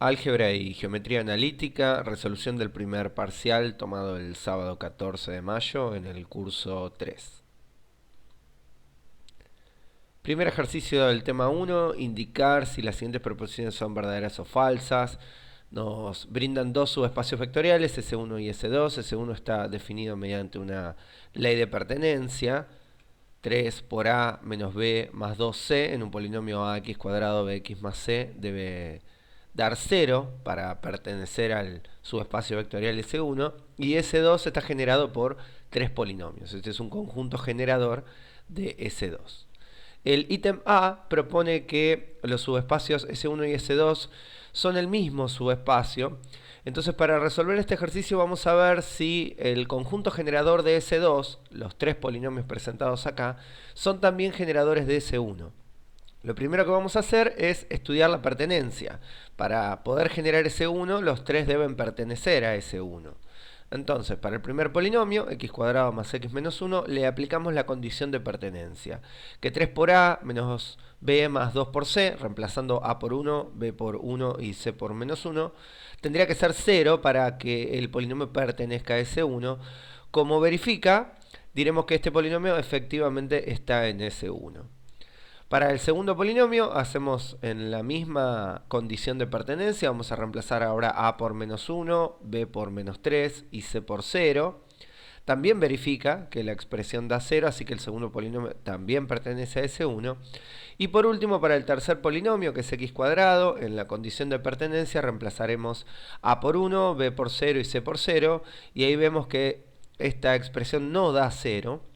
Álgebra y geometría analítica, resolución del primer parcial tomado el sábado 14 de mayo en el curso 3. Primer ejercicio del tema 1, indicar si las siguientes proposiciones son verdaderas o falsas. Nos brindan dos subespacios vectoriales, S1 y S2. S1 está definido mediante una ley de pertenencia, 3 por A menos B más 2C en un polinomio AX cuadrado BX más C debe dar 0 para pertenecer al subespacio vectorial S1, y S2 está generado por tres polinomios. Este es un conjunto generador de S2. El ítem A propone que los subespacios S1 y S2 son el mismo subespacio. Entonces, para resolver este ejercicio vamos a ver si el conjunto generador de S2, los tres polinomios presentados acá, son también generadores de S1. Lo primero que vamos a hacer es estudiar la pertenencia. Para poder generar S1, los tres deben pertenecer a S1. Entonces, para el primer polinomio, x cuadrado más x menos 1, le aplicamos la condición de pertenencia, que 3 por a menos b más 2 por c, reemplazando a por 1, b por 1 y c por menos 1, tendría que ser 0 para que el polinomio pertenezca a S1. Como verifica, diremos que este polinomio efectivamente está en S1. Para el segundo polinomio hacemos en la misma condición de pertenencia, vamos a reemplazar ahora a por menos 1, b por menos 3 y c por 0. También verifica que la expresión da 0, así que el segundo polinomio también pertenece a S1. Y por último, para el tercer polinomio, que es x cuadrado, en la condición de pertenencia reemplazaremos a por 1, b por 0 y c por 0. Y ahí vemos que esta expresión no da 0.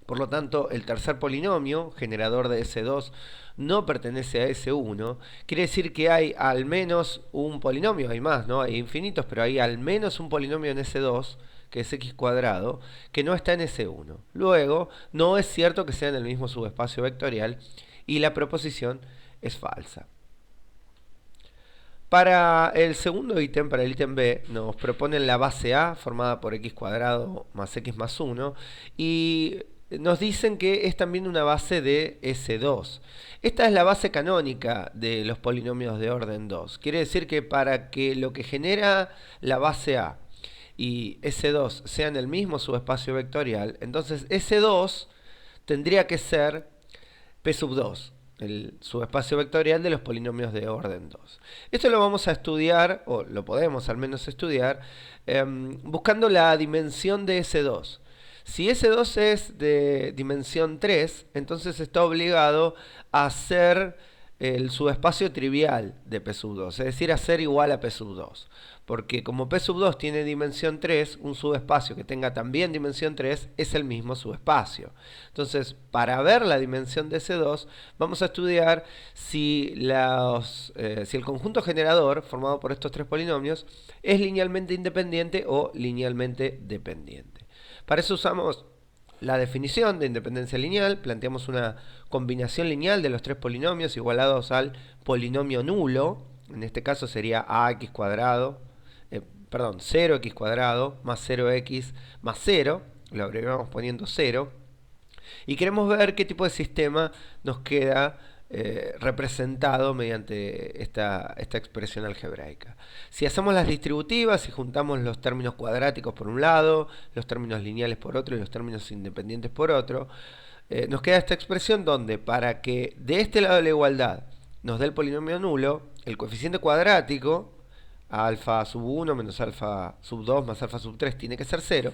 Por lo tanto, el tercer polinomio, generador de S2, no pertenece a S1. Quiere decir que hay al menos un polinomio, hay más, ¿no? Hay infinitos, pero hay al menos un polinomio en S2, que es x cuadrado, que no está en S1. Luego, no es cierto que sea en el mismo subespacio vectorial y la proposición es falsa. Para el segundo ítem, para el ítem B, nos proponen la base A formada por x cuadrado más x más 1 y nos dicen que es también una base de S2. Esta es la base canónica de los polinomios de orden 2. Quiere decir que para que lo que genera la base A y S2 sean el mismo subespacio vectorial, entonces S2 tendría que ser P sub 2, el subespacio vectorial de los polinomios de orden 2. Esto lo vamos a estudiar, o lo podemos al menos estudiar, buscando la dimensión de S2. Si S2 es de dimensión 3, entonces está obligado a ser el subespacio trivial de P sub 2, es decir, a ser igual a P sub 2. Porque como P sub 2 tiene dimensión 3, un subespacio que tenga también dimensión 3 es el mismo subespacio. Entonces, para ver la dimensión de S2, vamos a estudiar si el conjunto generador, formado por estos tres polinomios, es linealmente independiente o linealmente dependiente. Para eso usamos la definición de independencia lineal, planteamos una combinación lineal de los tres polinomios igualados al polinomio nulo. En este caso sería ax cuadrado, 0x cuadrado más 0x más 0, lo abreviamos poniendo 0. Y queremos ver qué tipo de sistema nos queda representado mediante esta expresión algebraica. Si hacemos las distributivas y juntamos los términos cuadráticos por un lado, los términos lineales por otro y los términos independientes por otro, nos queda esta expresión donde para que de este lado de la igualdad nos dé el polinomio nulo, el coeficiente cuadrático, alfa sub 1 menos alfa sub 2 más alfa sub 3 tiene que ser 0.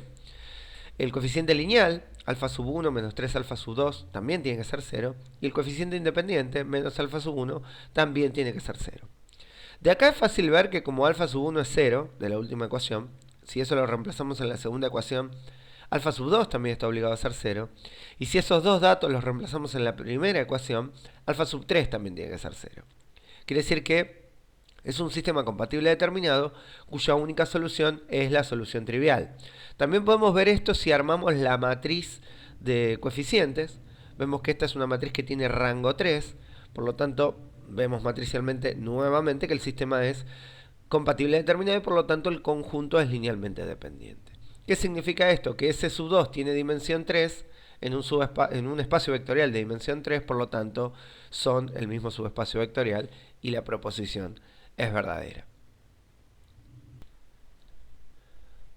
El coeficiente lineal, alfa sub 1 menos 3 alfa sub 2, también tiene que ser 0. Y el coeficiente independiente, menos alfa sub 1, también tiene que ser 0. De acá es fácil ver que como alfa sub 1 es 0, de la última ecuación, si eso lo reemplazamos en la segunda ecuación, alfa sub 2 también está obligado a ser 0. Y si esos dos datos los reemplazamos en la primera ecuación, alfa sub 3 también tiene que ser 0. Quiere decir que es un sistema compatible determinado cuya única solución es la solución trivial. También podemos ver esto si armamos la matriz de coeficientes. Vemos que esta es una matriz que tiene rango 3, por lo tanto vemos matricialmente nuevamente que el sistema es compatible determinado y por lo tanto el conjunto es linealmente dependiente. ¿Qué significa esto? Que S sub 2 tiene dimensión 3 en un espacio vectorial de dimensión 3, por lo tanto son el mismo subespacio vectorial y la proposición es verdadera.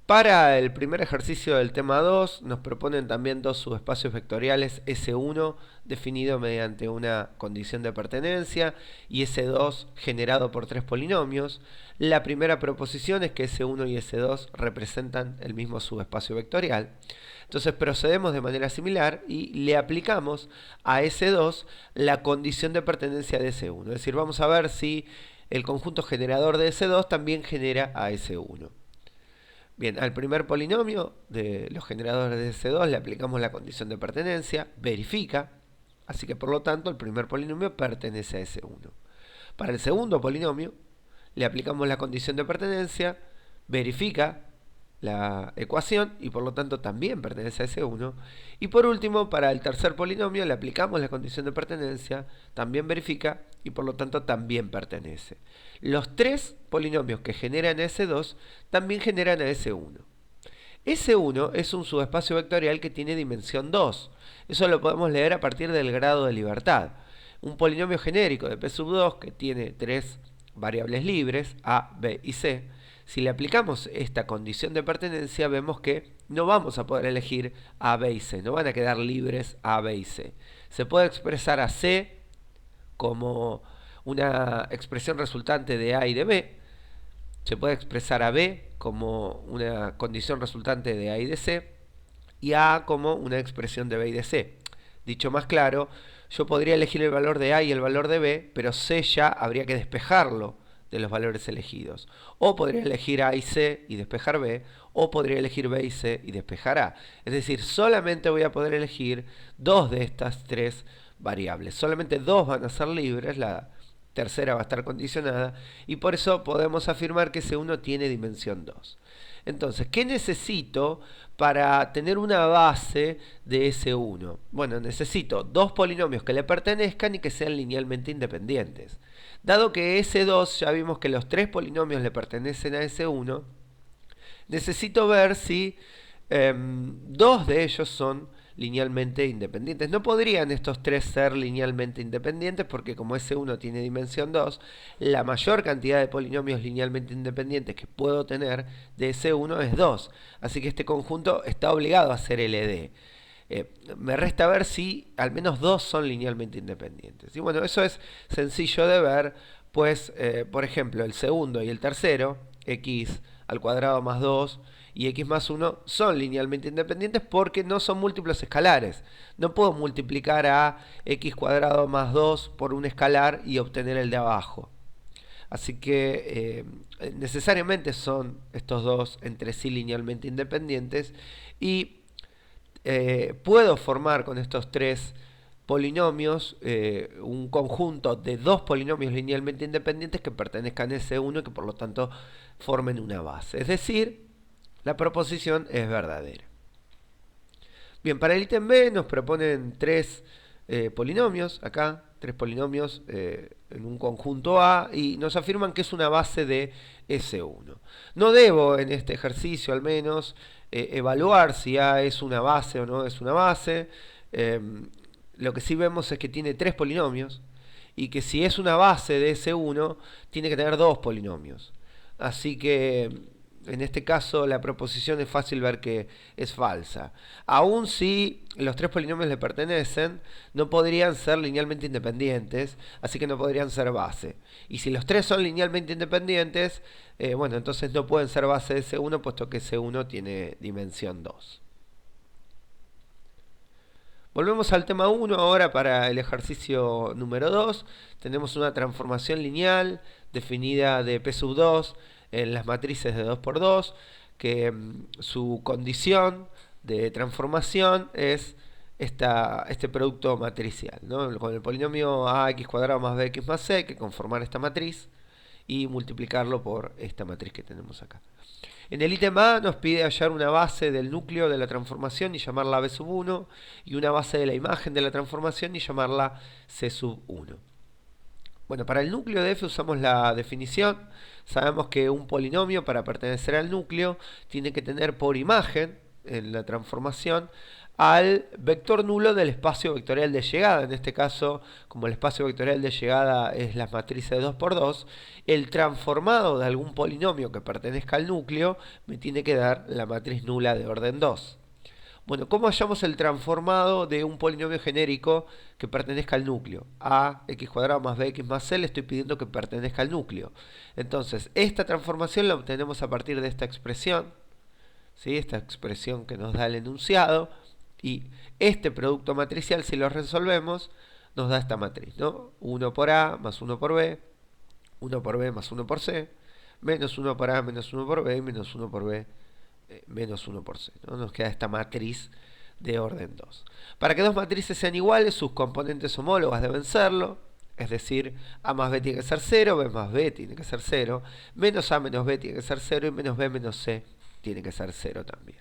Para el primer ejercicio del tema 2 nos proponen también dos subespacios vectoriales S1 definido mediante una condición de pertenencia y S2 generado por tres polinomios. La primera proposición es que S1 y S2 representan el mismo subespacio vectorial. Entonces procedemos de manera similar y le aplicamos a S2 la condición de pertenencia de S1. Es decir, vamos a ver si el conjunto generador de S2 también genera a S1. Bien, al primer polinomio de los generadores de S2 le aplicamos la condición de pertenencia, verifica, así que por lo tanto el primer polinomio pertenece a S1. Para el segundo polinomio le aplicamos la condición de pertenencia, verifica la ecuación y por lo tanto también pertenece a S1. Y por último, para el tercer polinomio le aplicamos la condición de pertenencia, también verifica y por lo tanto también pertenece. Los tres polinomios que generan S2 también generan a S1. S1 es un subespacio vectorial que tiene dimensión 2. Eso lo podemos leer a partir del grado de libertad. Un polinomio genérico de P sub 2 que tiene tres variables libres, A, B y C. Si le aplicamos esta condición de pertenencia, vemos que no vamos a poder elegir A, B y C. No van a quedar libres A, B y C. Se puede expresar a C como una expresión resultante de A y de B. Se puede expresar a B como una condición resultante de A y de C. Y a A como una expresión de B y de C. Dicho más claro, yo podría elegir el valor de A y el valor de B, pero C ya habría que despejarlo de los valores elegidos. O podría elegir A y C y despejar B, o podría elegir B y C y despejar A. Es decir, solamente voy a poder elegir dos de estas tres variables. Solamente dos van a ser libres, la tercera va a estar condicionada, y por eso podemos afirmar que S1 tiene dimensión 2. Entonces, ¿qué necesito para tener una base de S1? Bueno, necesito dos polinomios que le pertenezcan y que sean linealmente independientes. Dado que S2 ya vimos que los tres polinomios le pertenecen a S1, necesito ver si dos de ellos son linealmente independientes. No podrían estos tres ser linealmente independientes porque como S1 tiene dimensión 2, la mayor cantidad de polinomios linealmente independientes que puedo tener de S1 es 2. Así que este conjunto está obligado a ser LD. Me resta ver si al menos dos son linealmente independientes. Y bueno, eso es sencillo de ver, pues, por ejemplo, el segundo y el tercero, x al cuadrado más 2 y x más 1 son linealmente independientes porque no son múltiplos escalares. No puedo multiplicar a x cuadrado más 2 por un escalar y obtener el de abajo. Así que necesariamente son estos dos entre sí linealmente independientes y puedo formar con estos tres polinomios un conjunto de dos polinomios linealmente independientes que pertenezcan a S1 y que por lo tanto formen una base. Es decir, la proposición es verdadera. Bien, para el ítem B nos proponen tres polinomios, acá, tres polinomios en un conjunto A y nos afirman que es una base de S1. No debo en este ejercicio al menos evaluar si A es una base o no es una base. Lo que sí vemos es que tiene tres polinomios y que si es una base de S1 tiene que tener dos polinomios. Así que en este caso la proposición es fácil ver que es falsa. Aun si los tres polinomios le pertenecen, no podrían ser linealmente independientes, así que no podrían ser base. Y si los tres son linealmente independientes, bueno, entonces no pueden ser base de S1, puesto que S1 tiene dimensión 2. Volvemos al tema 1 ahora para el ejercicio número 2. Tenemos una transformación lineal definida de P sub 2 en las matrices de 2 por 2, que su condición de transformación es este producto matricial, ¿no? Con el polinomio ax cuadrado más bx más c hay que conformar esta matriz y multiplicarlo por esta matriz que tenemos acá. En el ítem A nos pide hallar una base del núcleo de la transformación y llamarla B sub 1 y una base de la imagen de la transformación y llamarla C sub 1. Bueno, para el núcleo de f usamos la definición. Sabemos que un polinomio para pertenecer al núcleo tiene que tener por imagen en la transformación al vector nulo del espacio vectorial de llegada. En este caso, como el espacio vectorial de llegada es la matriz de 2×2, el transformado de algún polinomio que pertenezca al núcleo me tiene que dar la matriz nula de orden 2. Bueno, ¿cómo hallamos el transformado de un polinomio genérico que pertenezca al núcleo? Ax² más bx más c le estoy pidiendo que pertenezca al núcleo. Entonces, esta transformación la obtenemos a partir de esta expresión, ¿sí? Esta expresión que nos da el enunciado. Y este producto matricial, si lo resolvemos, nos da esta matriz, ¿no? 1 por A más 1 por B, 1 por B más 1 por C, menos 1 por A menos 1 por B, menos 1 por B menos 1 por C, ¿no? Nos queda esta matriz de orden 2. Para que dos matrices sean iguales, sus componentes homólogas deben serlo. Es decir, A más B tiene que ser 0, B más B tiene que ser 0, menos A menos B tiene que ser 0 y menos B menos C tiene que ser 0 también.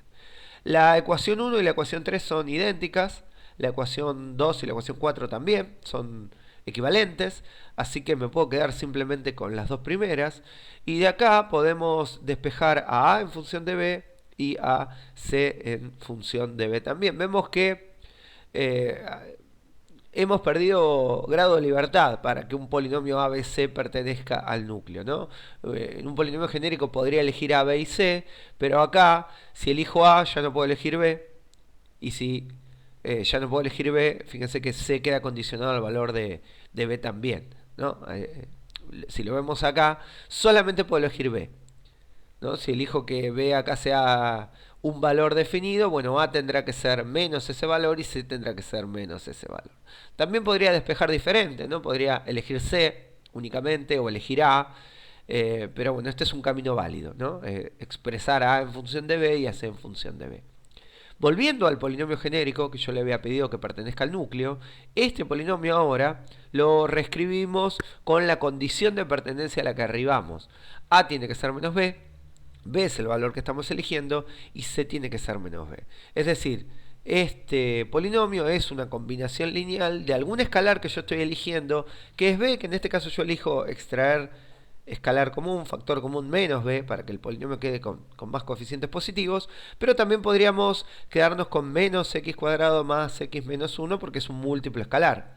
La ecuación 1 y la ecuación 3 son idénticas, la ecuación 2 y la ecuación 4 también son equivalentes, así que me puedo quedar simplemente con las dos primeras, y de acá podemos despejar a en función de B y a C en función de B también. Vemos que hemos perdido grado de libertad para que un polinomio A, B, C pertenezca al núcleo, ¿no? En un polinomio genérico podría elegir A, B y C, pero acá, si elijo A, ya no puedo elegir B, y si ya no puedo elegir B, fíjense que C queda condicionado al valor de B también, ¿no? Si lo vemos acá, solamente puedo elegir B, ¿no? Si elijo que B acá sea un valor definido, bueno, A tendrá que ser menos ese valor y C tendrá que ser menos ese valor. También podría despejar diferente, ¿no? Podría elegir C únicamente o elegir A, pero bueno, este es un camino válido, ¿no? Expresar A en función de B y a C en función de B. Volviendo al polinomio genérico que yo le había pedido que pertenezca al núcleo, este polinomio ahora lo reescribimos con la condición de pertenencia a la que arribamos. A tiene que ser menos B, B es el valor que estamos eligiendo y C tiene que ser menos B. Es decir, este polinomio es una combinación lineal de algún escalar que yo estoy eligiendo, que es B, que en este caso yo elijo extraer escalar común, factor común menos B, para que el polinomio quede con más coeficientes positivos, pero también podríamos quedarnos con menos x² más x menos 1 porque es un múltiplo escalar.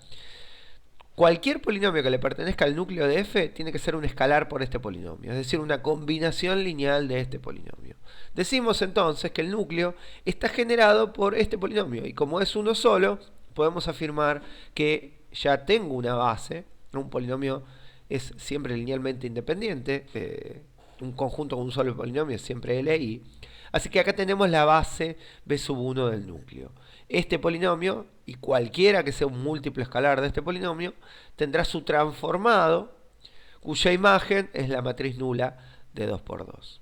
Cualquier polinomio que le pertenezca al núcleo de f tiene que ser un escalar por este polinomio, es decir, una combinación lineal de este polinomio. Decimos entonces que el núcleo está generado por este polinomio y como es uno solo, podemos afirmar que ya tengo una base, un polinomio es siempre linealmente independiente, un conjunto con un solo polinomio es siempre LI, así que acá tenemos la base B sub 1 del núcleo. Este polinomio, y cualquiera que sea un múltiplo escalar de este polinomio, tendrá su transformado, cuya imagen es la matriz nula de 2×2.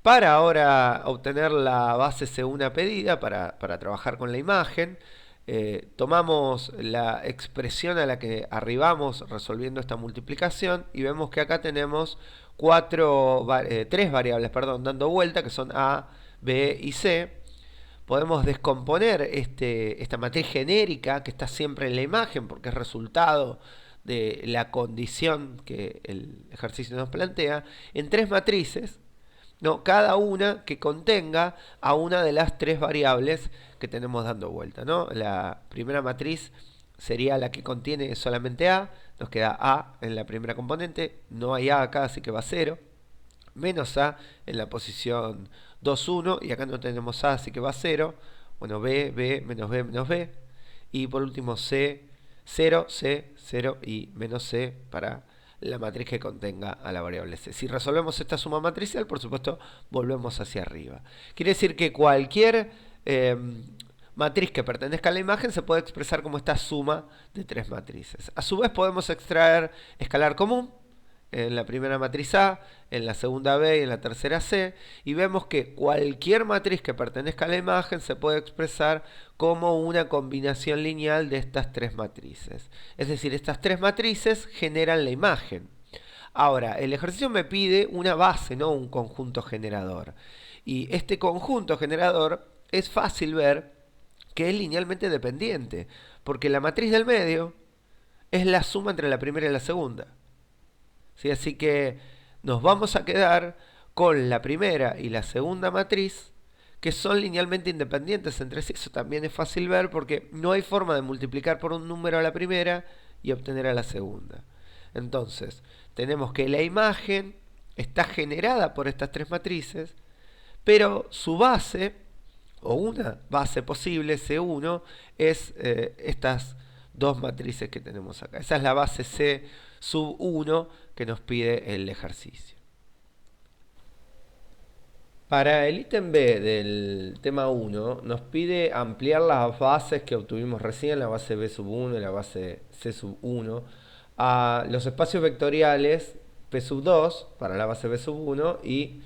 Para ahora obtener la base C1 pedida, para trabajar con la imagen, tomamos la expresión a la que arribamos resolviendo esta multiplicación y vemos que acá tenemos tres variables dando vuelta, que son A, B y C. Podemos descomponer esta matriz genérica que está siempre en la imagen porque es resultado de la condición que el ejercicio nos plantea en tres matrices, ¿no? Cada una que contenga a una de las tres variables que tenemos dando vuelta, ¿no? La primera matriz sería la que contiene solamente A, nos queda A en la primera componente, no hay A acá así que va 0, menos A en la posición 2, 1 y acá no tenemos A así que va 0, bueno, B, B, menos B, menos B y por último C, 0, C, 0 y menos C para la matriz que contenga a la variable C. Si resolvemos esta suma matricial, por supuesto, volvemos hacia arriba. Quiere decir que cualquier matriz que pertenezca a la imagen se puede expresar como esta suma de tres matrices. A su vez podemos extraer escalar común en la primera matriz A, en la segunda B y en la tercera C, y vemos que cualquier matriz que pertenezca a la imagen se puede expresar como una combinación lineal de estas tres matrices. Es decir, estas tres matrices generan la imagen. Ahora, el ejercicio me pide una base, no un conjunto generador. Y este conjunto generador es fácil ver que es linealmente dependiente, porque la matriz del medio es la suma entre la primera y la segunda. ¿Sí? Así que nos vamos a quedar con la primera y la segunda matriz que son linealmente independientes entre sí. Eso también es fácil ver porque no hay forma de multiplicar por un número a la primera y obtener a la segunda. Entonces, tenemos que la imagen está generada por estas tres matrices, pero su base, o una base posible, C1, es estas dos matrices que tenemos acá. Esa es la base C sub 1 que nos pide el ejercicio. Para el ítem B del tema 1 nos pide ampliar las bases que obtuvimos recién, la base B sub 1 y la base C sub 1, a los espacios vectoriales P sub 2 para la base B sub 1 y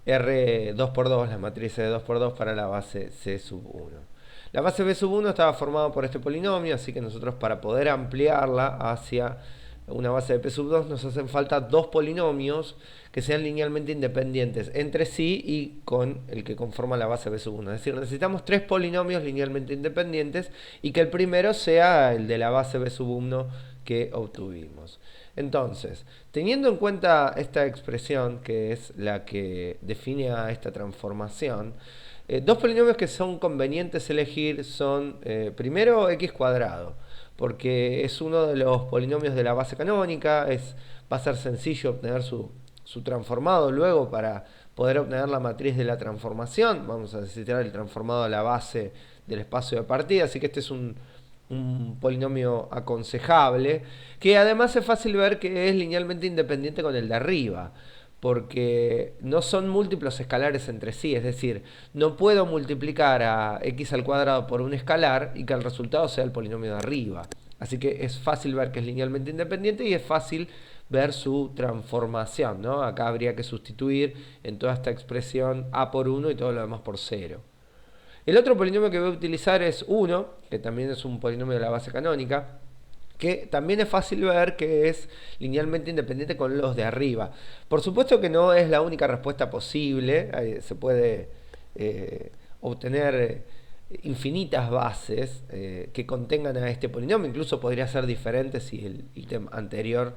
R 2 por 2, la matriz de 2 por 2 para la base C sub 1. La base B sub 1 estaba formada por este polinomio, así que nosotros para poder ampliarla hacia una base de P sub 2 nos hacen falta dos polinomios que sean linealmente independientes entre sí y con el que conforma la base B sub 1. Es decir, necesitamos tres polinomios linealmente independientes y que el primero sea el de la base B sub 1 que obtuvimos. Entonces, teniendo en cuenta esta expresión, que es la que define a esta transformación, dos polinomios que son convenientes elegir son, primero, x cuadrado, porque es uno de los polinomios de la base canónica, va a ser sencillo obtener su transformado luego para poder obtener la matriz de la transformación. Vamos a necesitar el transformado de la base del espacio de partida, así que este es un polinomio aconsejable, que además es fácil ver que es linealmente independiente con el de arriba, porque no son múltiplos escalares entre sí, es decir, no puedo multiplicar a x al cuadrado por un escalar y que el resultado sea el polinomio de arriba. Así que es fácil ver que es linealmente independiente y es fácil ver su transformación, ¿no? Acá habría que sustituir en toda esta expresión a por 1 y todo lo demás por 0. El otro polinomio que voy a utilizar es 1, que también es un polinomio de la base canónica, que también es fácil ver que es linealmente independiente con los de arriba. Por supuesto que no es la única respuesta posible, se puede obtener infinitas bases que contengan a este polinomio, incluso podría ser diferente si el ítem anterior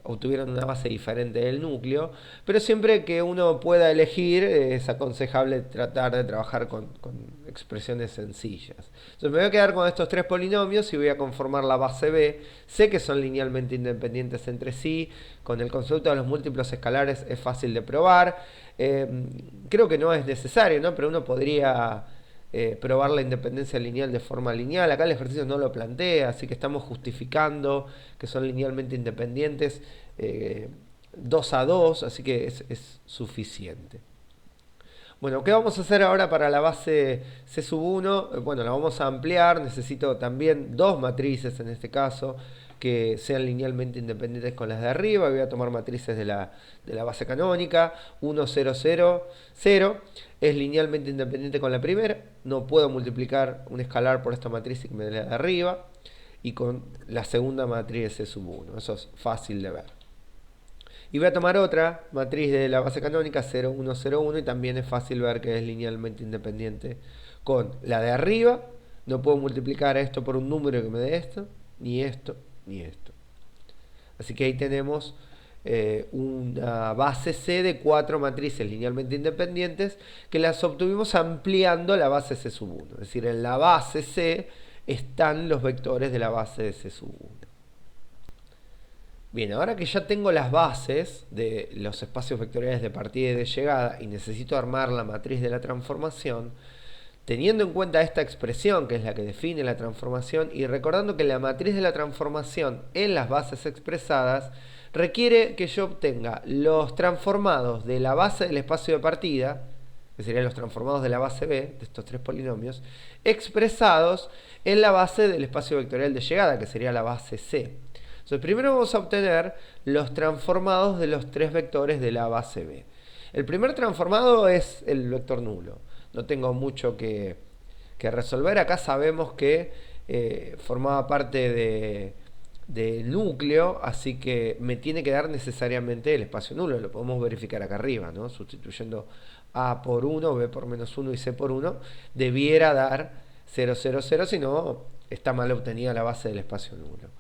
obtuvieran una base diferente del núcleo, pero siempre que uno pueda elegir es aconsejable tratar de trabajar con expresiones sencillas. Entonces me voy a quedar con estos tres polinomios y voy a conformar la base B. Sé que son linealmente independientes entre sí, con el concepto de los múltiplos escalares es fácil de probar. Creo que no es necesario, ¿no? Pero uno podría probar la independencia lineal de forma lineal. Acá el ejercicio no lo plantea, así que estamos justificando que son linealmente independientes 2 a 2, así que es suficiente. Bueno, ¿qué vamos a hacer ahora para la base C sub 1? Bueno, la vamos a ampliar, necesito también dos matrices en este caso, que sean linealmente independientes con las de arriba. Voy a tomar matrices de la base canónica. 1, 0, 0, 0 es linealmente independiente con la primera. No puedo multiplicar un escalar por esta matriz y que me dé la de arriba. Y con la segunda matriz C sub 1. Eso es fácil de ver. Y voy a tomar otra matriz de la base canónica, 0, 1, 0, 1. Y también es fácil ver que es linealmente independiente con la de arriba. No puedo multiplicar esto por un número que me dé esto, ni esto, ni esto. Así que ahí tenemos una base C de 4 matrices linealmente independientes que las obtuvimos ampliando la base C sub 1. Es decir, en la base C están los vectores de la base de C sub 1. Bien, ahora que ya tengo las bases de los espacios vectoriales de partida y de llegada y necesito armar la matriz de la transformación, teniendo en cuenta esta expresión que es la que define la transformación y recordando que la matriz de la transformación en las bases expresadas requiere que yo obtenga los transformados de la base del espacio de partida, que serían los transformados de la base B, de estos tres polinomios, expresados en la base del espacio vectorial de llegada, que sería la base C. Entonces, primero vamos a obtener los transformados de los tres vectores de la base B. El primer transformado es el vector nulo. No tengo mucho que resolver. Acá sabemos que formaba parte del núcleo, así que me tiene que dar necesariamente el espacio nulo. Lo podemos verificar acá arriba, ¿no? Sustituyendo A por 1, B por menos 1 y C por 1, debiera dar 0, 0, 0, si no está mal obtenida la base del espacio nulo.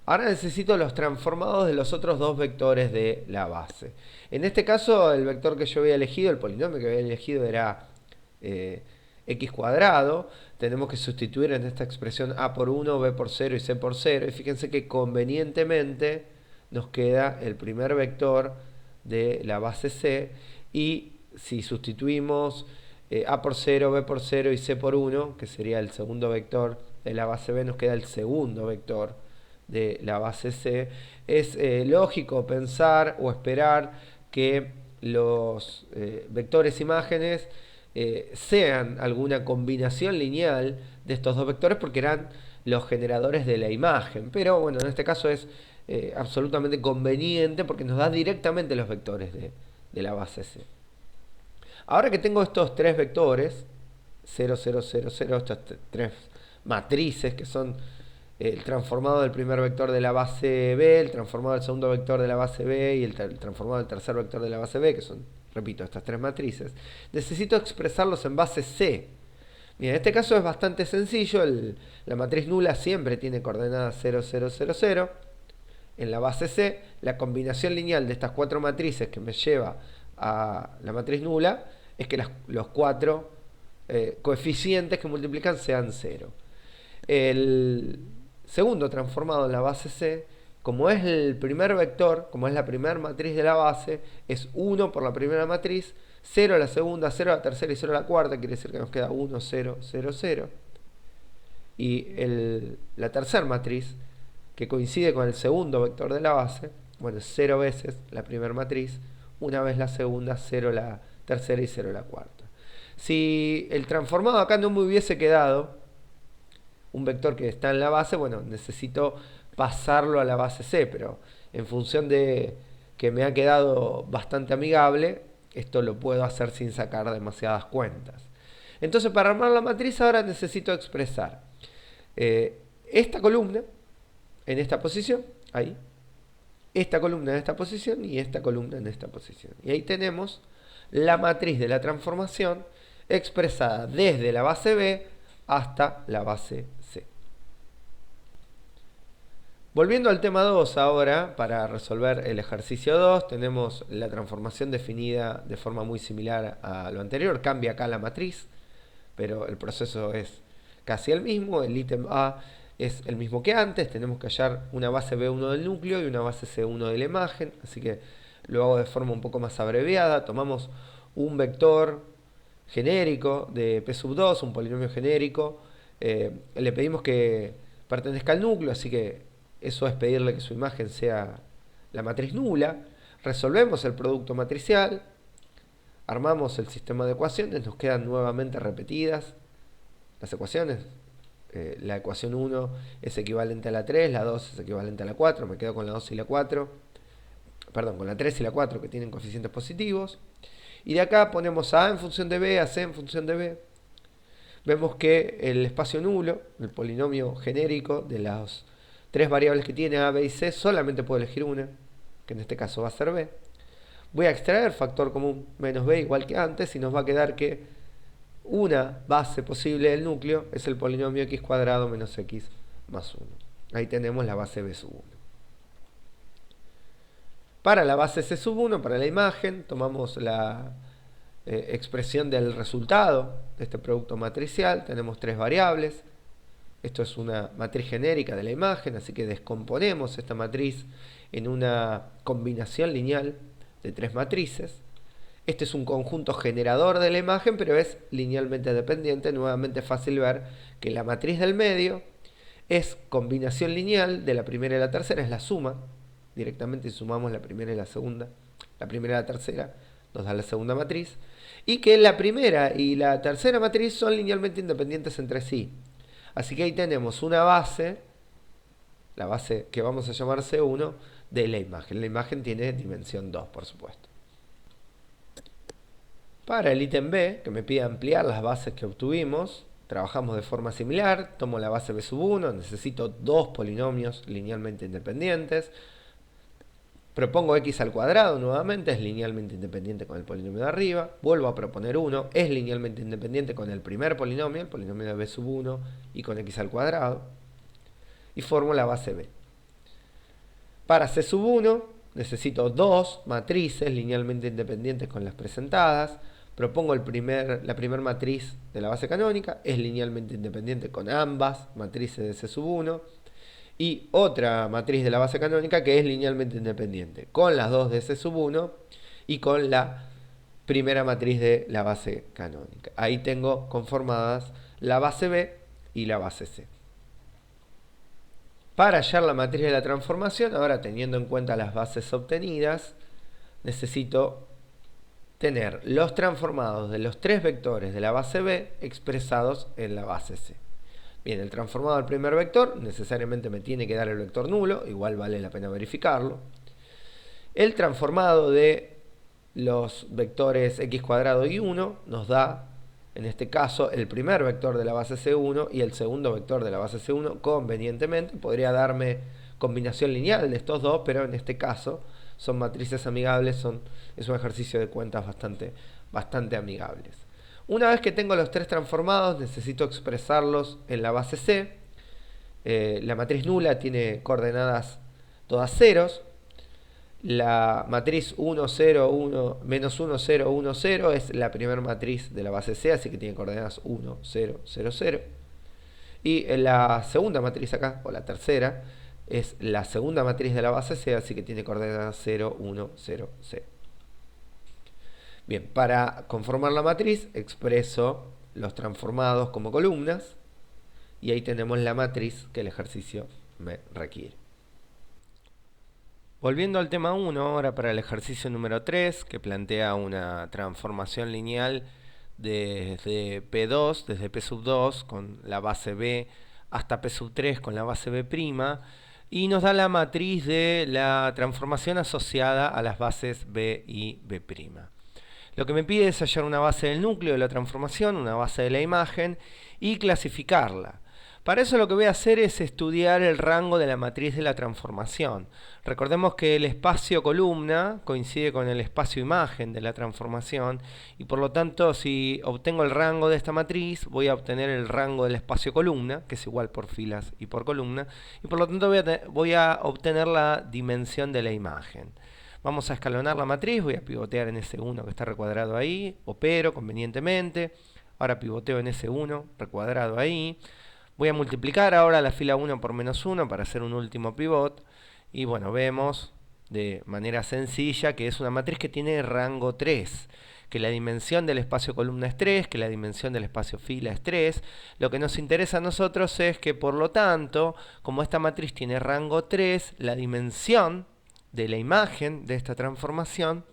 Ahora necesito los transformados de los otros dos vectores de la base. En este caso, el vector que yo había elegido, el polinomio que había elegido era x cuadrado. Tenemos que sustituir en esta expresión a por 1, b por 0 y c por 0. Y fíjense que convenientemente nos queda el primer vector de la base c. Y si sustituimos a por 0, b por 0 y c por 1, que sería el segundo vector de la base b, nos queda el segundo vector de la base C. Es lógico pensar o esperar que los vectores imágenes sean alguna combinación lineal de estos dos vectores porque eran los generadores de la imagen. Pero bueno, en este caso es absolutamente conveniente porque nos da directamente los vectores de la base C. Ahora que tengo estos tres vectores, 0, 0, 0, 0, estas tres matrices que son el transformado del primer vector de la base B, el transformado del segundo vector de la base B y el transformado del tercer vector de la base B, que son, repito, estas tres matrices, necesito expresarlos en base C. Bien, en este caso es bastante sencillo, la matriz nula siempre tiene coordenadas 0, 0, 0, 0. En la base C, la combinación lineal de estas cuatro matrices que me lleva a la matriz nula es que los cuatro coeficientes que multiplican sean 0. El segundo transformado en la base C, como es el primer vector, como es la primera matriz de la base, es 1 por la primera matriz, 0 a la segunda, 0 a la tercera y 0 a la cuarta, quiere decir que nos queda 1, 0, 0, 0. Y la tercera matriz, que coincide con el segundo vector de la base, bueno, 0 veces la primera matriz, una vez la segunda, 0 la tercera y 0 la cuarta. Si el transformado acá no me hubiese quedado un vector que está en la base, bueno, necesito pasarlo a la base C, pero en función de que me ha quedado bastante amigable, esto lo puedo hacer sin sacar demasiadas cuentas. Entonces, para armar la matriz ahora necesito expresar esta columna en esta posición, ahí, esta columna en esta posición y esta columna en esta posición. Y ahí tenemos la matriz de la transformación expresada desde la base B hasta la base C. Volviendo al tema 2 ahora, para resolver el ejercicio 2, tenemos la transformación definida de forma muy similar a lo anterior. Cambia acá la matriz, pero el proceso es casi el mismo. El ítem A es el mismo que antes. Tenemos que hallar una base B1 del núcleo y una base C1 de la imagen. Así que lo hago de forma un poco más abreviada. Tomamos un vector genérico de P sub 2, un polinomio genérico. Le pedimos que pertenezca al núcleo, así que eso es pedirle que su imagen sea la matriz nula. Resolvemos el producto matricial, armamos el sistema de ecuaciones, nos quedan nuevamente repetidas las ecuaciones. La ecuación 1 es equivalente a la 3, la 2 es equivalente a la 4, me quedo con la 2 y la 4, perdón, con la 3 y la 4 que tienen coeficientes positivos. Y de acá ponemos a en función de b, a c en función de b. Vemos que el espacio nulo, el polinomio genérico de las tres variables que tiene a, b y c, solamente puedo elegir una, que en este caso va a ser b. Voy a extraer factor común menos b igual que antes y nos va a quedar que una base posible del núcleo es el polinomio x cuadrado menos x más 1. Ahí tenemos la base b sub 1. Para la base c sub 1, para la imagen, tomamos la expresión del resultado de este producto matricial. Tenemos tres variables. Esto es una matriz genérica de la imagen, así que descomponemos esta matriz en una combinación lineal de tres matrices. Este es un conjunto generador de la imagen, pero es linealmente dependiente. Nuevamente es fácil ver que la matriz del medio es combinación lineal de la primera y la tercera, es la suma. Directamente sumamos la primera y la segunda. La primera y la tercera nos da la segunda matriz. Y que la primera y la tercera matriz son linealmente independientes entre sí. Así que ahí tenemos una base, la base que vamos a llamar C1, de la imagen. La imagen tiene dimensión 2, por supuesto. Para el ítem B, que me pide ampliar las bases que obtuvimos, trabajamos de forma similar. Tomo la base B sub 1, necesito dos polinomios linealmente independientes. Propongo x al cuadrado nuevamente, es linealmente independiente con el polinomio de arriba. Vuelvo a proponer 1, es linealmente independiente con el primer polinomio, el polinomio de b sub 1, y con x al cuadrado. Y formo la base b. Para C sub 1 necesito dos matrices linealmente independientes con las presentadas. Propongo la primera matriz de la base canónica, es linealmente independiente con ambas matrices de C sub 1. Y otra matriz de la base canónica que es linealmente independiente con las dos de C sub 1 y con la primera matriz de la base canónica. Ahí tengo conformadas la base B y la base C. Para hallar la matriz de la transformación, ahora teniendo en cuenta las bases obtenidas, necesito tener los transformados de los tres vectores de la base B expresados en la base C. Bien, el transformado del primer vector necesariamente me tiene que dar el vector nulo, igual vale la pena verificarlo. El transformado de los vectores x cuadrado y 1 nos da, en este caso, el primer vector de la base C1 y el segundo vector de la base C1 convenientemente. Podría darme combinación lineal de estos dos, pero en este caso son matrices amigables, es un ejercicio de cuentas bastante amigables. Una vez que tengo los tres transformados, necesito expresarlos en la base C. La matriz nula tiene coordenadas todas ceros. La matriz 1, 0, 1, menos 1, 0, 1, 0 es la primera matriz de la base C, así que tiene coordenadas 1, 0, 0, 0. Y la segunda matriz acá, o la tercera, es la segunda matriz de la base C, así que tiene coordenadas 0, 1, 0, 0. Bien, para conformar la matriz expreso los transformados como columnas y ahí tenemos la matriz que el ejercicio me requiere. Volviendo al tema 1, ahora para el ejercicio número 3, que plantea una transformación lineal desde P2, desde P sub 2 con la base B hasta P sub 3 con la base B', y nos da la matriz de la transformación asociada a las bases B y B'. Lo que me pide es hallar una base del núcleo de la transformación, una base de la imagen, y clasificarla. Para eso lo que voy a hacer es estudiar el rango de la matriz de la transformación. Recordemos que el espacio columna coincide con el espacio imagen de la transformación y por lo tanto si obtengo el rango de esta matriz voy a obtener el rango del espacio columna, que es igual por filas y por columna, y por lo tanto voy a obtener la dimensión de la imagen. Vamos a escalonar la matriz, voy a pivotear en S1 que está recuadrado ahí, opero convenientemente, ahora pivoteo en S1, recuadrado ahí. Voy a multiplicar ahora la fila 1 por menos 1 para hacer un último pivot. Y bueno, vemos de manera sencilla que es una matriz que tiene rango 3. Que la dimensión del espacio columna es 3, que la dimensión del espacio fila es 3. Lo que nos interesa a nosotros es que, por lo tanto, como esta matriz tiene rango 3, la dimensión de la imagen de esta transformación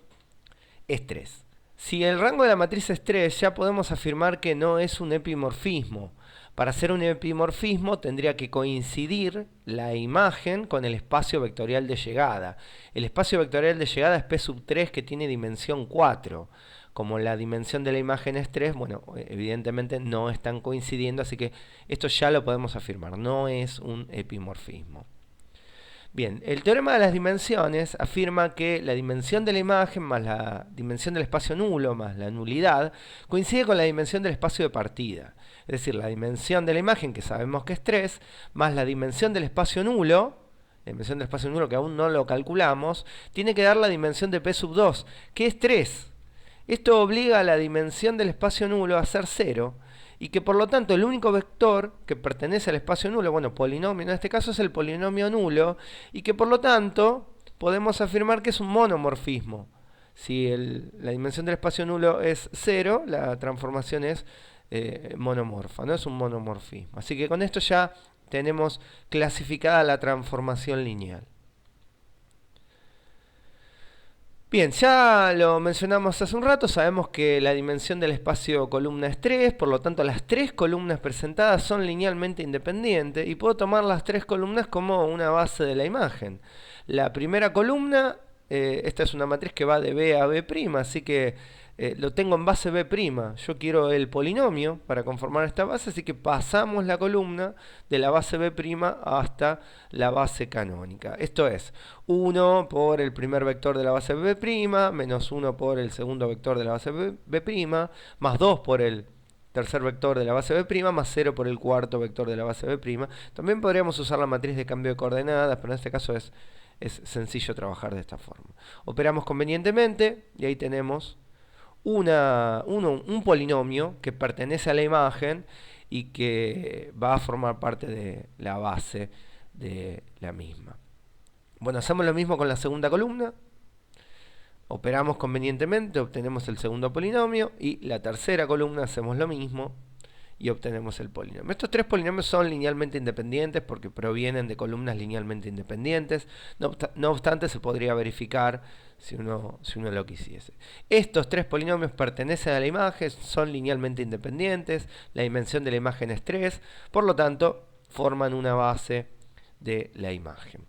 es 3. Si el rango de la matriz es 3, ya podemos afirmar que no es un epimorfismo. Para hacer un epimorfismo tendría que coincidir la imagen con el espacio vectorial de llegada. El espacio vectorial de llegada es P sub 3 que tiene dimensión 4. Como la dimensión de la imagen es 3, bueno, evidentemente no están coincidiendo, así que esto ya lo podemos afirmar, no es un epimorfismo. Bien, el teorema de las dimensiones afirma que la dimensión de la imagen más la dimensión del espacio nulo más la nulidad coincide con la dimensión del espacio de partida. Es decir, la dimensión de la imagen, que sabemos que es 3, más la dimensión del espacio nulo, la dimensión del espacio nulo que aún no lo calculamos, tiene que dar la dimensión de P sub 2, que es 3. Esto obliga a la dimensión del espacio nulo a ser 0. Y que por lo tanto el único vector que pertenece al espacio nulo, bueno, polinomio en este caso es el polinomio nulo, y que por lo tanto podemos afirmar que es un monomorfismo. Si la dimensión del espacio nulo es 0, la transformación es monomorfa, no es un monomorfismo. Así que con esto ya tenemos clasificada la transformación lineal. Bien, ya lo mencionamos hace un rato, sabemos que la dimensión del espacio columna es 3, por lo tanto las tres columnas presentadas son linealmente independientes y puedo tomar las tres columnas como una base de la imagen. La primera columna, esta es una matriz que va de B a B', así que lo tengo en base B'. Yo quiero el polinomio para conformar esta base, así que pasamos la columna de la base B' hasta la base canónica. Esto es 1 por el primer vector de la base B', menos 1 por el segundo vector de la base B', más 2 por el tercer vector de la base B', más 0 por el cuarto vector de la base B'. También podríamos usar la matriz de cambio de coordenadas, pero en este caso es es sencillo trabajar de esta forma. Operamos convenientemente y ahí tenemos un polinomio que pertenece a la imagen y que va a formar parte de la base de la misma. Bueno, hacemos lo mismo con la segunda columna. Operamos convenientemente, obtenemos el segundo polinomio y la tercera columna hacemos lo mismo y obtenemos el polinomio. Estos tres polinomios son linealmente independientes porque provienen de columnas linealmente independientes. No obstante, se podría verificar si uno lo quisiese. Estos tres polinomios pertenecen a la imagen, son linealmente independientes, la dimensión de la imagen es 3, por lo tanto, forman una base de la imagen.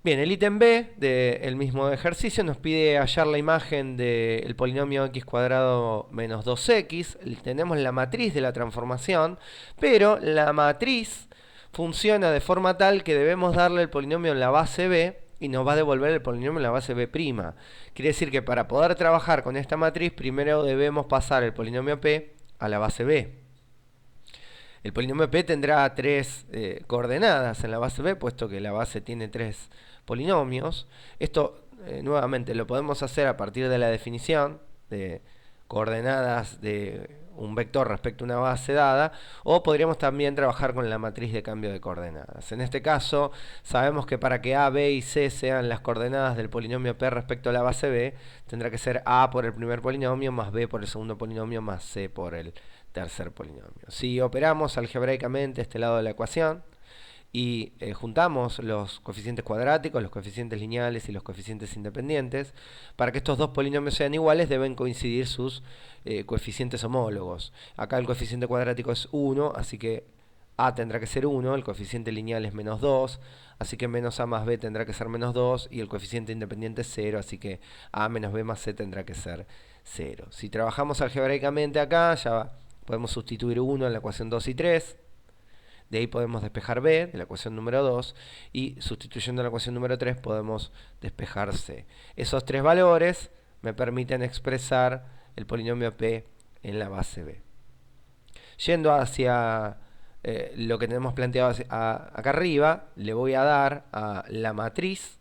Bien, el ítem B del mismo ejercicio nos pide hallar la imagen del polinomio x cuadrado menos 2x. Tenemos la matriz de la transformación, pero la matriz funciona de forma tal que debemos darle el polinomio en la base b y nos va a devolver el polinomio en la base b'. Quiere decir que para poder trabajar con esta matriz, primero debemos pasar el polinomio p a la base b. El polinomio p tendrá 3 coordenadas en la base b, puesto que la base tiene 3 polinomios. Esto nuevamente lo podemos hacer a partir de la definición de coordenadas de un vector respecto a una base dada, o podríamos también trabajar con la matriz de cambio de coordenadas. En este caso sabemos que para que a, b y c sean las coordenadas del polinomio p respecto a la base b, tendrá que ser a por el primer polinomio más b por el segundo polinomio más c por el tercer polinomio. Si operamos algebraicamente este lado de la ecuación y juntamos los coeficientes cuadráticos, los coeficientes lineales y los coeficientes independientes, para que estos dos polinomios sean iguales deben coincidir sus coeficientes homólogos. Acá el coeficiente cuadrático es 1, así que a tendrá que ser 1, el coeficiente lineal es menos 2, así que menos a más b tendrá que ser menos 2, y el coeficiente independiente es 0, así que a menos b más c tendrá que ser 0. Si trabajamos algebraicamente acá, ya podemos sustituir 1 en la ecuación 2 y 3. De ahí podemos despejar b, de la ecuación número 2, y sustituyendo la ecuación número 3 podemos despejar c. Esos tres valores me permiten expresar el polinomio p en la base b. Yendo hacia lo que tenemos planteado acá arriba, le voy a dar a la matriz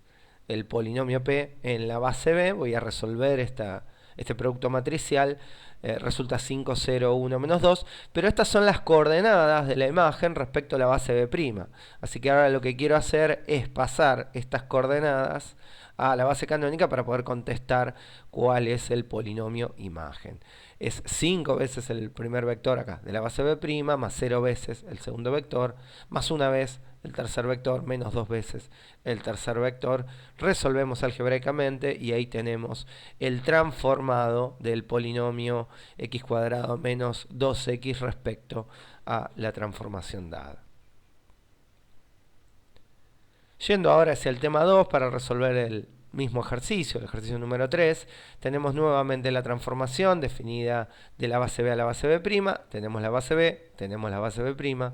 el polinomio p en la base b, voy a resolver este producto matricial. Resulta 5, 0, 1, menos 2, pero estas son las coordenadas de la imagen respecto a la base b'. Así que ahora lo que quiero hacer es pasar estas coordenadas a la base canónica para poder contestar cuál es el polinomio imagen. Es 5 veces el primer vector acá de la base b', más 0 veces el segundo vector, más una vez el tercer vector, menos 2 veces el tercer vector. Resolvemos algebraicamente y ahí tenemos el transformado del polinomio x cuadrado menos 2x respecto a la transformación dada. Yendo ahora hacia el tema 2 para resolver el mismo ejercicio, el ejercicio número 3, tenemos nuevamente la transformación definida de la base b a la base b', tenemos la base b, tenemos la base b'.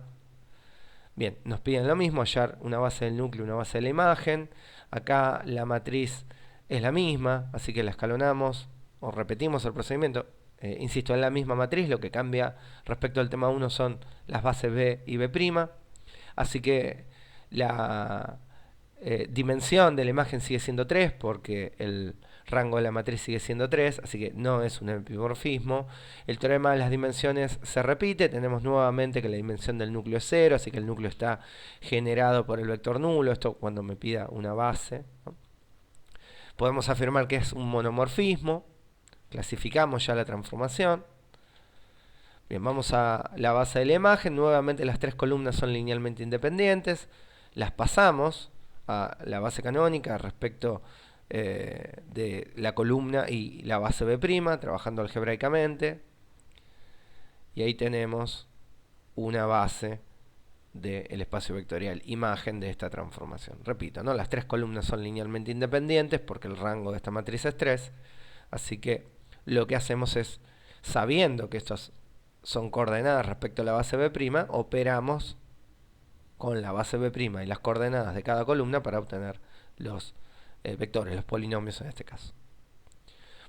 Bien, nos piden lo mismo, hallar una base del núcleo y una base de la imagen. Acá la matriz es la misma, así que la escalonamos o repetimos el procedimiento. Insisto, en la misma matriz, lo que cambia respecto al tema 1 son las bases b y b'. Así que la dimensión de la imagen sigue siendo 3 porque el rango de la matriz sigue siendo 3, así que no es un epimorfismo. El teorema de las dimensiones se repite, tenemos nuevamente que la dimensión del núcleo es 0, así que el núcleo está generado por el vector nulo, esto cuando me pida una base, ¿no? Podemos afirmar que es un monomorfismo, clasificamos ya la transformación. Bien, vamos a la base de la imagen, nuevamente las tres columnas son linealmente independientes, las pasamos a la base canónica respecto de la columna y la base b', trabajando algebraicamente, y ahí tenemos una base del espacio vectorial imagen de esta transformación. Repito, ¿no? Las tres columnas son linealmente independientes porque el rango de esta matriz es 3, así que lo que hacemos es, sabiendo que estos son coordenadas respecto a la base b', operamos con la base b' y las coordenadas de cada columna para obtener los vectores, los polinomios en este caso.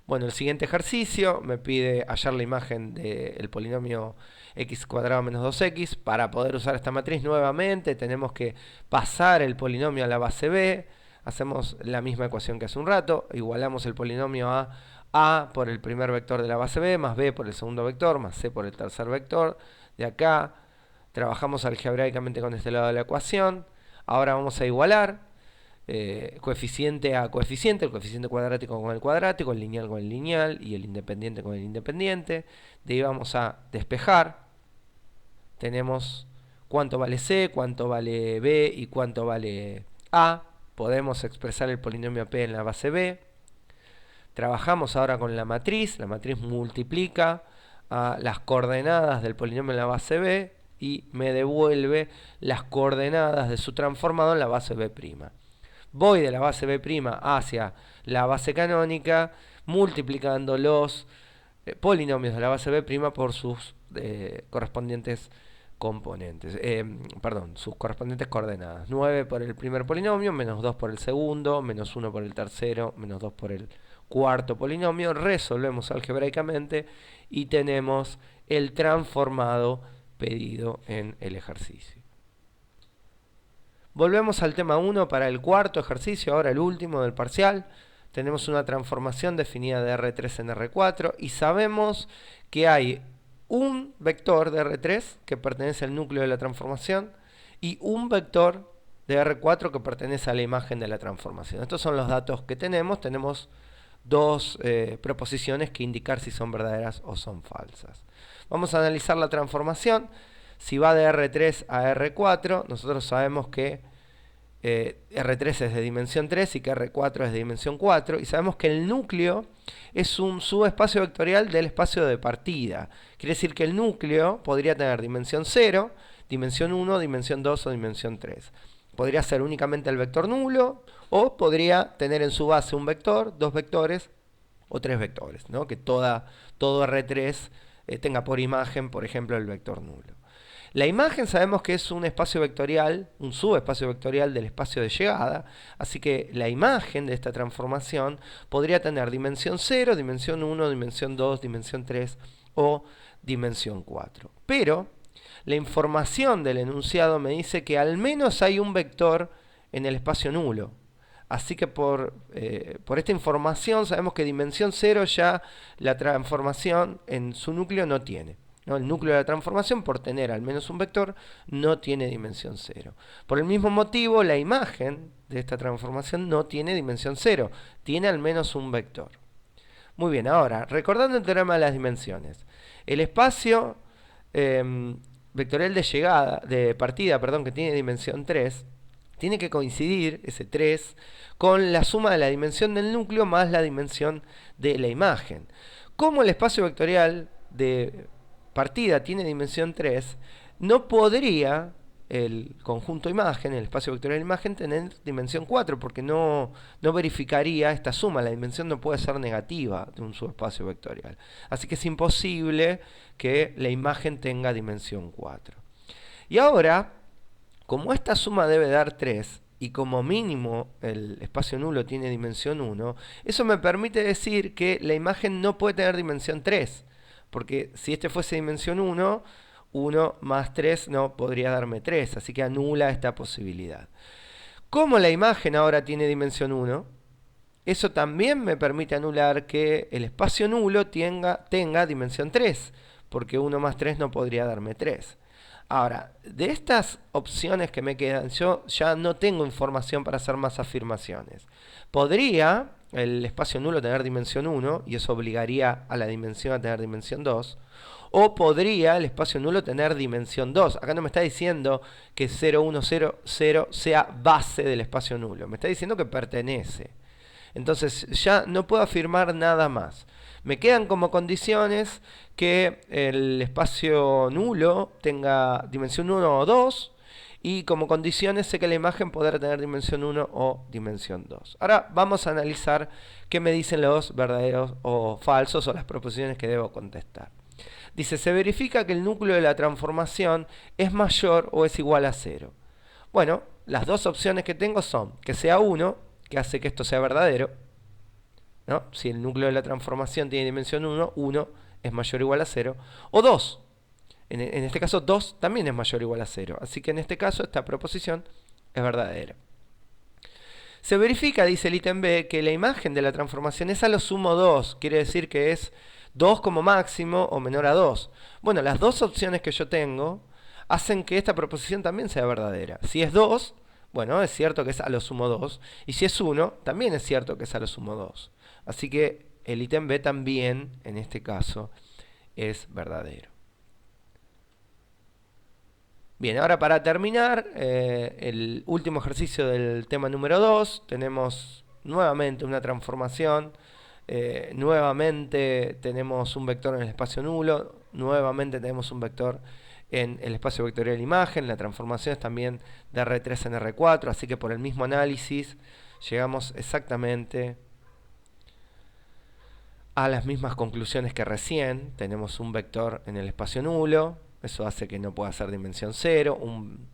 Bueno, el siguiente ejercicio me pide hallar la imagen del polinomio x cuadrado menos 2x. Para poder usar esta matriz nuevamente tenemos que pasar el polinomio a la base b. Hacemos la misma ecuación que hace un rato. Igualamos el polinomio a por el primer vector de la base b, más b por el segundo vector, más c por el tercer vector. De acá trabajamos algebraicamente con este lado de la ecuación. Ahora vamos a igualar. Coeficiente a coeficiente, el coeficiente cuadrático con el cuadrático, el lineal con el lineal y el independiente con el independiente. De ahí vamos a despejar. Tenemos cuánto vale c, cuánto vale b y cuánto vale a. Podemos expresar el polinomio p en la base b. Trabajamos ahora con la matriz multiplica a las coordenadas del polinomio en la base b y me devuelve las coordenadas de su transformado en la base b'. Voy de la base b' hacia la base canónica multiplicando los polinomios de la base b' por sus correspondientes componentes, sus correspondientes coordenadas. 9 por el primer polinomio, menos 2 por el segundo, menos 1 por el tercero, menos 2 por el cuarto polinomio. Resolvemos algebraicamente y tenemos el transformado pedido en el ejercicio. Volvemos al tema 1 para el cuarto ejercicio, ahora el último del parcial. Tenemos una transformación definida de R3 en R4 y sabemos que hay un vector de R3 que pertenece al núcleo de la transformación y un vector de R4 que pertenece a la imagen de la transformación. Estos son los datos que tenemos. Tenemos dos proposiciones que indicar si son verdaderas o son falsas. Vamos a analizar la transformación. Si va de R3 a R4, nosotros sabemos que R3 es de dimensión 3 y que R4 es de dimensión 4. Y sabemos que el núcleo es un subespacio vectorial del espacio de partida. Quiere decir que el núcleo podría tener dimensión 0, dimensión 1, dimensión 2 o dimensión 3. Podría ser únicamente el vector nulo o podría tener en su base un vector, dos vectores o tres vectores, ¿no? Que todo R3 tenga por imagen, por ejemplo, el vector nulo. La imagen sabemos que es un espacio vectorial, un subespacio vectorial del espacio de llegada, así que la imagen de esta transformación podría tener dimensión 0, dimensión 1, dimensión 2, dimensión 3 o dimensión 4. Pero la información del enunciado me dice que al menos hay un vector en el espacio nulo. Así que por esta información sabemos que dimensión 0 ya la transformación en su núcleo no tiene. ¿No? El núcleo de la transformación, por tener al menos un vector, no tiene dimensión 0. Por el mismo motivo, la imagen de esta transformación no tiene dimensión 0. Tiene al menos un vector. Muy bien, ahora, recordando el teorema de las dimensiones. El espacio vectorial de partida, que tiene dimensión 3, tiene que coincidir, ese 3, con la suma de la dimensión del núcleo más la dimensión de la imagen. Como el espacio vectorial de partida tiene dimensión 3, no podría el conjunto imagen, el espacio vectorial de imagen, tener dimensión 4, porque no verificaría esta suma. La dimensión no puede ser negativa de un subespacio vectorial. Así que es imposible que la imagen tenga dimensión 4. Y ahora, como esta suma debe dar 3, y como mínimo el espacio nulo tiene dimensión 1, eso me permite decir que la imagen no puede tener dimensión 3. Porque si este fuese dimensión 1, 1 más 3 no podría darme 3, así que anula esta posibilidad. Como la imagen ahora tiene dimensión 1, eso también me permite anular que el espacio nulo tenga dimensión 3, porque 1 más 3 no podría darme 3. Ahora, de estas opciones que me quedan, yo ya no tengo información para hacer más afirmaciones. Podría el espacio nulo tener dimensión 1, y eso obligaría a la dimensión a tener dimensión 2, o podría el espacio nulo tener dimensión 2. Acá no me está diciendo que 0, 1, 0, 0 sea base del espacio nulo, me está diciendo que pertenece. Entonces ya no puedo afirmar nada más. Me quedan como condiciones que el espacio nulo tenga dimensión 1 o 2, y como condiciones sé que la imagen podrá tener dimensión 1 o dimensión 2. Ahora vamos a analizar qué me dicen los verdaderos o falsos o las proposiciones que debo contestar. Dice, se verifica que el núcleo de la transformación es mayor o es igual a 0. Bueno, las dos opciones que tengo son que sea 1, que hace que esto sea verdadero, ¿no? Si el núcleo de la transformación tiene dimensión 1, 1 es mayor o igual a 0. O 2. En este caso 2 también es mayor o igual a 0. Así que en este caso esta proposición es verdadera. Se verifica, dice el ítem B, que la imagen de la transformación es a lo sumo 2. Quiere decir que es 2 como máximo o menor a 2. Bueno, las dos opciones que yo tengo hacen que esta proposición también sea verdadera. Si es 2, bueno, es cierto que es a lo sumo 2. Y si es 1, también es cierto que es a lo sumo 2. Así que el ítem B también, en este caso, es verdadero. Bien, ahora para terminar, el último ejercicio del tema número 2, tenemos nuevamente una transformación, nuevamente tenemos un vector en el espacio nulo, nuevamente tenemos un vector en el espacio vectorial de la imagen, la transformación es también de R3 en R4, así que por el mismo análisis llegamos exactamente a las mismas conclusiones que recién. Tenemos un vector en el espacio nulo, eso hace que no pueda ser dimensión 0, un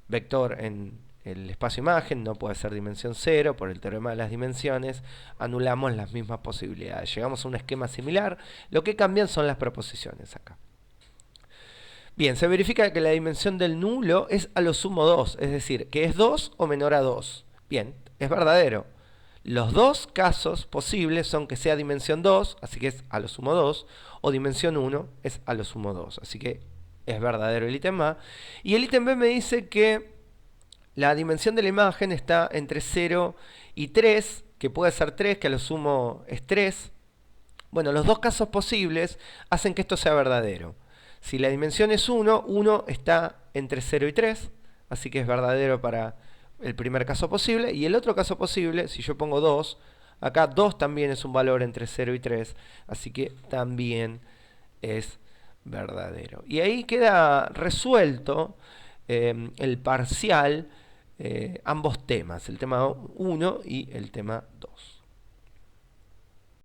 vector en el espacio imagen no puede ser dimensión 0, por el teorema de las dimensiones anulamos las mismas posibilidades. Llegamos a un esquema similar, lo que cambian son las proposiciones acá. Bien, se verifica que la dimensión del nulo es a lo sumo 2, es decir, que es 2 o menor a 2. Bien, es verdadero. Los dos casos posibles son que sea dimensión 2, así que es a lo sumo 2, o dimensión 1 es a lo sumo 2, así que es verdadero el ítem A. Y el ítem B me dice que la dimensión de la imagen está entre 0 y 3, que puede ser 3, que a lo sumo es 3. Bueno, los dos casos posibles hacen que esto sea verdadero. Si la dimensión es 1, 1 está entre 0 y 3, así que es verdadero para el primer caso posible. Y el otro caso posible, si yo pongo 2, acá 2 también es un valor entre 0 y 3, así que también es verdadero. Y ahí queda resuelto el parcial, ambos temas, el tema 1 y el tema 2.